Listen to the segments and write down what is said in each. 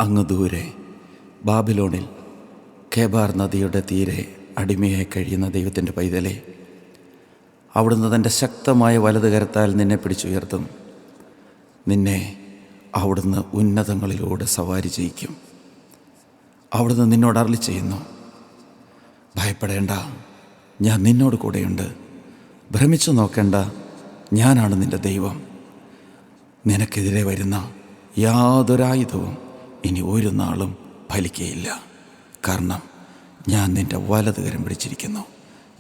അങ്ങ് ദൂരെ ബാബിലോണിൽ കേബാർ നദിയുടെ തീരെ അടിമയായി കഴിയുന്ന ദൈവത്തിൻ്റെ പൈതലെ, അവിടുന്ന് തൻ്റെ ശക്തമായ വലത് കരത്താൽ നിന്നെ പിടിച്ചുയർത്തും. നിന്നെ അവിടുന്ന് ഉന്നതങ്ങളിലൂടെ സവാരി ചെയ്യിക്കും. അവിടുന്ന് നിന്നോട് അരുളി ചെയ്യുന്നു, ഭയപ്പെടേണ്ട, ഞാൻ നിന്നോട് കൂടെയുണ്ട്. ഭ്രമിച്ചു നോക്കേണ്ട, ഞാനാണ് നിൻ്റെ ദൈവം. നിനക്കെതിരെ വരുന്ന യാതൊരായുധവും ഇനി ഒരു നാളും ഫലിക്കുകയില്ല. കാരണം ഞാൻ നിൻ്റെ വലത് കരം പിടിച്ചിരിക്കുന്നു.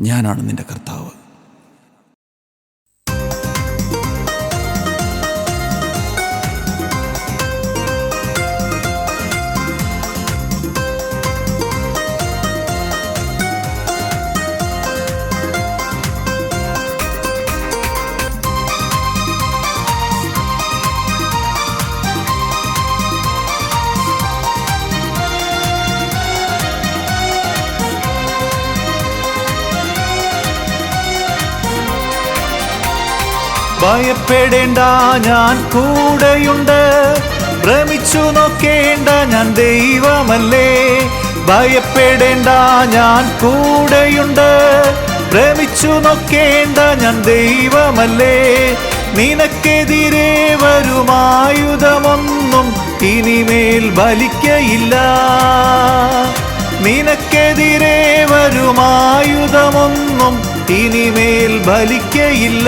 ഞാനാണ് നിൻ്റെ കർത്താവ്. ഭയപ്പെടേണ്ട, ഞാൻ കൂടെയുണ്ട്. ഭ്രമിച്ചു നോക്കേണ്ട, ഞാൻ ദൈവമല്ലേ. ഭയപ്പെടേണ്ട, ഞാൻ കൂടെയുണ്ട്. ഭ്രമിച്ചു നോക്കേണ്ട, ഞാൻ ദൈവമല്ലേ. നിനക്കെതിരെ വരുമായുധമൊന്നും ഇനിമേൽ ഫലിക്കയില്ല. നിനക്കെതിരെ വരുമായുധമൊന്നും ഇനിമേൽ ഫലിക്കയില്ല.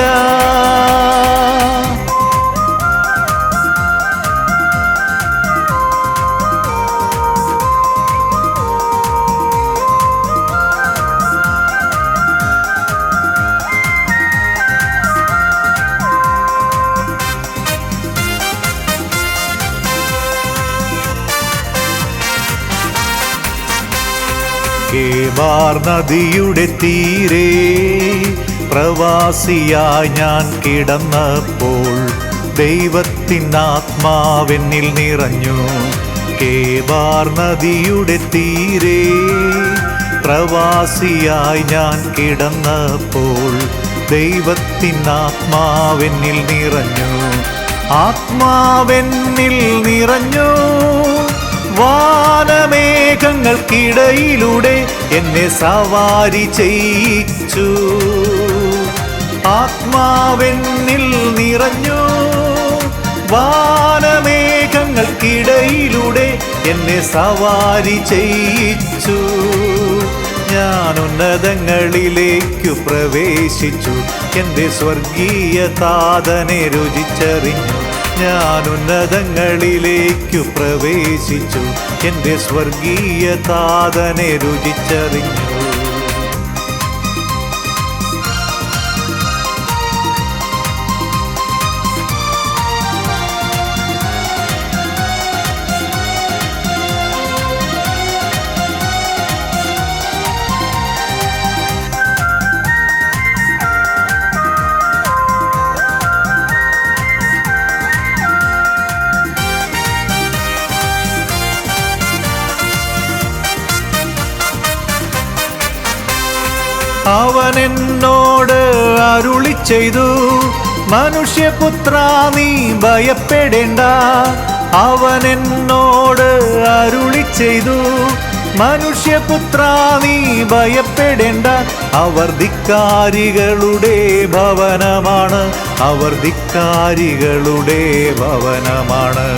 കേബാർ നദിയുടെ തീരെ പ്രവാസിയായി ഞാൻ കിടന്നപ്പോൾ ദൈവത്തിനാത്മാവെന്നിൽ നിറഞ്ഞു. കേബാർ നദിയുടെ തീരെ പ്രവാസിയായി ഞാൻ കിടന്നപ്പോൾ ദൈവത്തിനാത്മാവെന്നിൽ നിറഞ്ഞു. ആത്മാവെന്നിൽ നിറഞ്ഞു. വാനമേഘങ്ങൾക്കിടയിലൂടെ എന്നെ സവാരി ചെയ്യിച്ചു. ആത്മാവെന്നിൽ നിറഞ്ഞു. വാനമേഘങ്ങൾക്കിടയിലൂടെ എന്നെ സവാരി ചെയ്യിച്ചു. ഞാൻ ഉന്നതങ്ങളിലേക്കു പ്രവേശിച്ചു. എൻ്റെ സ്വർഗീയ താതനെ രുചിച്ചറിഞ്ഞു. ഞാൻ ഉന്നതങ്ങളിലേക്കു പ്രവേശിച്ചു. എൻ്റെ സ്വർഗീയ താതനെ രുചിച്ചറിഞ്ഞു. അവൻ എന്നോട് അരുളി ചെയ്തു, മനുഷ്യപുത്രാ നീ ഭയപ്പെടേണ്ട. അവൻ എന്നോട് അരുളി ചെയ്തു, മനുഷ്യപുത്രാ നീ ഭയപ്പെടേണ്ട. അവർ ധിക്കാരികളുടെ ഭവനമാണ്. അവർ ധിക്കാരികളുടെ ഭവനമാണ്.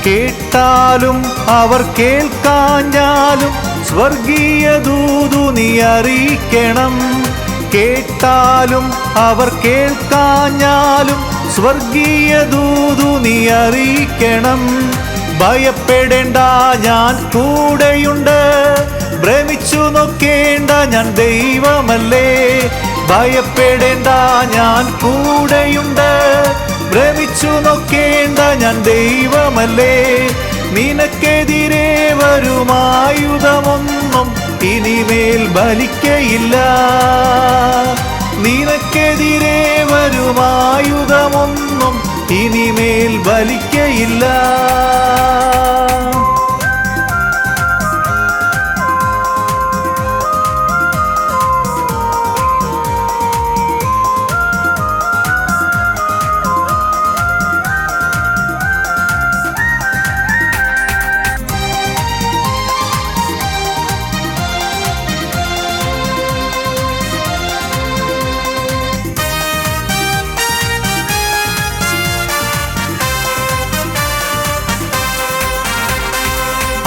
കേട്ടാലും അവർ കേൾക്കാഞ്ഞാലും സ്വർഗീയ ദൂതു നീ അറിയിക്കണം. കേട്ടാലും അവർ കേൾക്കാഞ്ഞാലും സ്വർഗീയ ദൂതു നീ അറിയിക്കണം. ഭയപ്പെടേണ്ട, ഞാൻ കൂടെയുണ്ട്. ഭ്രമിച്ചു നോക്കേണ്ട, ഞാൻ ദൈവമല്ലേ. ഭയപ്പെടേണ്ട, ഞാൻ കൂടെയുണ്ട്. ഭ്രമിച്ചു നോക്കേണ്ട, ഞാൻ ദൈവമല്ലേ. നിനക്കെതിരെ വരുമായുധമൊന്നും ഇനിമേൽ ഫലിക്കയില്ല. നിനക്കെതിരെ വരുമായുധമൊന്നും ഇനിമേൽ ഫലിക്കയില്ല.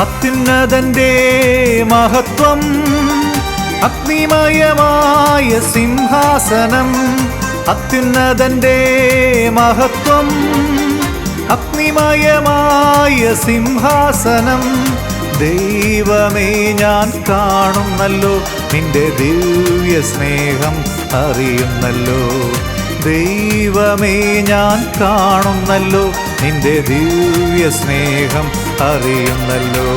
അത്യുന്നതന്റെ മഹത്വം, അഗ്നിമയമായ സിംഹാസനം. അത്യുന്നതന്റെ മഹത്വം, അഗ്നിമയമായ സിംഹാസനം. ദൈവമേ ഞാൻ കാണുന്നല്ലോ, നിന്റെ ദിവ്യ സ്നേഹം അറിയുന്നല്ലോ. ദൈവമേ ഞാൻ കാണുന്നല്ലോ, നിന്റെ ദിവ്യ സ്നേഹം അറിയുന്നല്ലോ.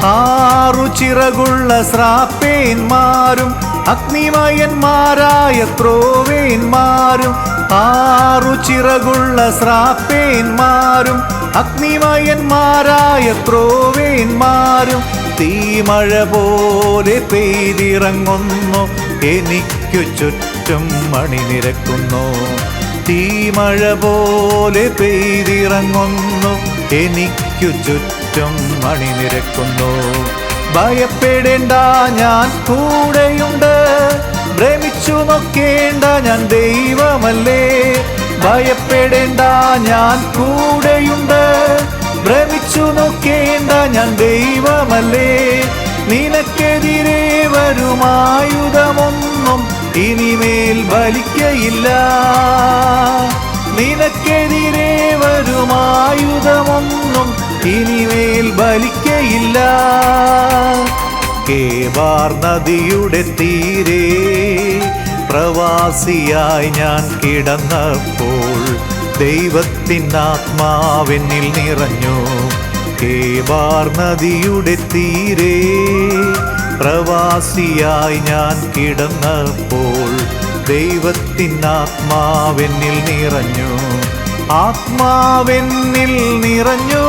6 ചിറകുള്ള സ്രാപ്പേന്മാരും അഗ്നിമയന്മാരായ ക്രോവേന്മാരും. 6 ചിറകുള്ള സ്രാപ്പേന്മാരും അഗ്നിമയന്മാരായ ക്രോവേന്മാരും. തീമഴ പോലെ പെയ്തിറങ്ങുന്നു, എനിക്കു ചുറ്റും അണിനിരക്കുന്നു. തീമഴ പോലെ പെയ്തിറങ്ങുന്നു, എനിക്കു ചുറ്റും അണിനിരക്കുന്നു. ഭയപ്പെടേണ്ട, ഞാൻ കൂടെയുണ്ട്. ഭ്രമിച്ചു നോക്കേണ്ട, ഞാൻ ദൈവമല്ലേ. ഭയപ്പെടേണ്ട, ഞാൻ കൂടെയുണ്ട്. ഭ്രമിച്ചു നോക്കേണ്ട, ഞാൻ ദൈവമല്ലേ. നിനക്കെതിരെ വരുമായുധമൊന്നും ഇനിമേൽ ഫലിക്കയില്ല. നിനക്കെതിരെ വരുമായുധമൊന്നും ഇനിമേൽ ഫലിക്കയില്ല. കേബാർ നദിയുടെ തീരെ പ്രവാസിയായി ഞാൻ കിടന്നപ്പോൾ ദൈവത്തിനാത്മാവെന്നിൽ നിറഞ്ഞു. കേബാർ നദിയുടെ തീരെ പ്രവാസിയായി ഞാൻ കിടന്നപ്പോൾ ദൈവത്തിനാത്മാവെന്നിൽ നിറഞ്ഞു. ആത്മാവെന്നിൽ നിറഞ്ഞു.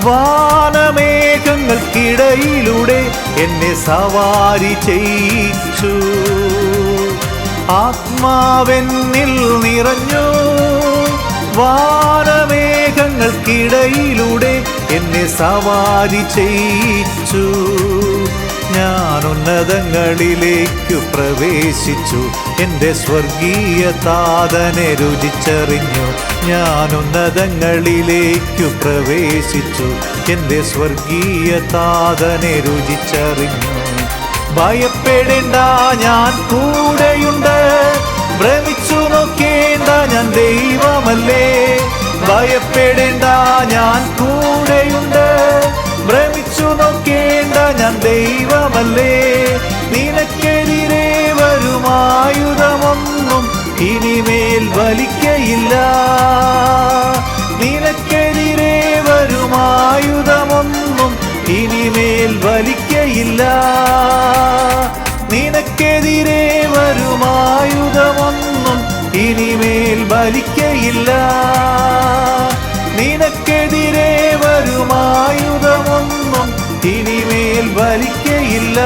വാനമേഘങ്ങൾക്കിടയിലൂടെ എന്നെ സവാരി ചെയ്യിച്ചു. ആത്മാവെന്നിൽ നിറഞ്ഞു. വാനമേഘങ്ങൾക്കിടയിലൂടെ എന്നെ സവാരി ചെയ്യിച്ചു. ഞാൻ ഉന്നതങ്ങളിലേക്കു പ്രവേശിച്ചു, എൻ്റെ സ്വർഗീയ താതനെ രുചിച്ചറിഞ്ഞു. ഞാൻ ഉന്നതങ്ങളിലേക്കു പ്രവേശിച്ചു, എൻ്റെ സ്വർഗീയ താതനെ രുചിച്ചറിഞ്ഞു. ഭയപ്പെടേണ്ട, ഞാൻ കൂടെയുണ്ട്. ഭ്രമിച്ചു നോക്കേണ്ട, ഞാൻ ദൈവമല്ലേ. ഭയപ്പെടേണ്ട, ഞാൻ കൂടെയുണ്ട്. ഭ്രമിച്ചു നോക്കേണ്ട, ഞാൻ ദൈവമല്ലേ. നിനക്കെതിരെ വരുമായുധമൊന്നും ഇനിമേൽ ഫലിക്കയില്ല. നിനക്കെതിരെ വരുമായുധമൊന്നും ഇനിമേൽ ഫലിക്കയില്ല. നിനക്കെതിരെ വരുമായുധമൊന്നും ഇനിമേൽ ഫലിക്കയില്ല. നിനക്കെതിരെ വരുമായുധമൊന്നും ഇനിമേൽ ഫലിക്കയില്ല.